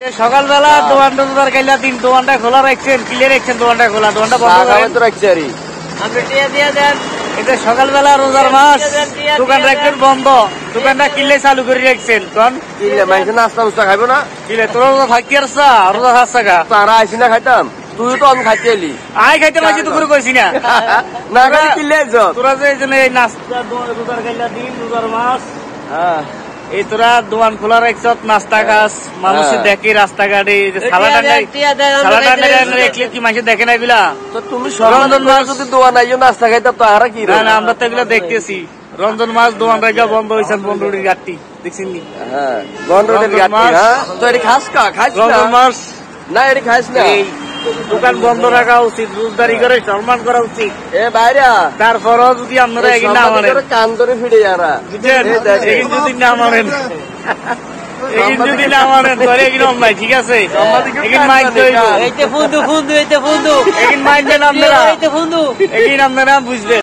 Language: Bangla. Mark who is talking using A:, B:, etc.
A: সকালবেলা দোকানটা দুধার খাইলা দিন দোকানটা খোলা রাখছেন, কিলে রাখছেন দোকানটা খোলা, দোকানটা বন্ধ রাখছে। এটা সকালবেলা রোজার মাস, দোকান রাখছেন বন্ধ, দোকানটা কিলে চালু করে রাখছেন। তখন
B: কিলে মানুষ নাস্তা মুস্তা খাইব না,
A: কিলে তোরা রোজা থাকি আসছা, রোজা খাচ্ছা গা
B: তারা আইসি না খাইতাম, তুই তো আমি খাইতে এলি
A: আয় খাইতে পারছি তো করে কইছি না
B: না খাই কিলে
A: তোরা যে এই নাস্তা রোজার খাইলা দিন রোজার মাস,
B: হ্যাঁ
A: এই তোরা দোকান খোলা রাখছ, নাস্তা খাস, মানুষের দেখি রাস্তাঘাটে রাখলে কি মানুষ দেখে না এগুলা।
B: তো তুমি রমজান মাস যদি দোয়া নাই নাস্তা খাইতাম তো আর কি
A: না, আমরা তো এগুলো দেখতেছি। রমজান মাস দোকান রাখা বন্ধ হয়েছে, বন্ধুটির গাড়ি দেখছেন নি?
B: হ্যাঁ বন্ধুটির গাড়ি, হ্যাঁ তো এটি খাস কা খাইস
A: রমজান মাস
B: না, এটি খাইস না,
A: দোকান বন্ধ রাখা উচিত, রোজদারি করে সম্মান করা উচিত।
B: এ বাইরা
A: তারপরও যদি আপনারা এগিয়ে না মানেন,
B: কান ধরে ফিরে যারা
A: বুঝছেন, এগিয়ে যদি না মানেন, এগিয়ে যদি না মানেন ধরে এগিয়ে অন্যায়, ঠিক আছে? এগিয়ে মাইক দইব, এগিয়ে মাইক দেন আপনারা, এগিয়ে আপনারা বুঝবেন।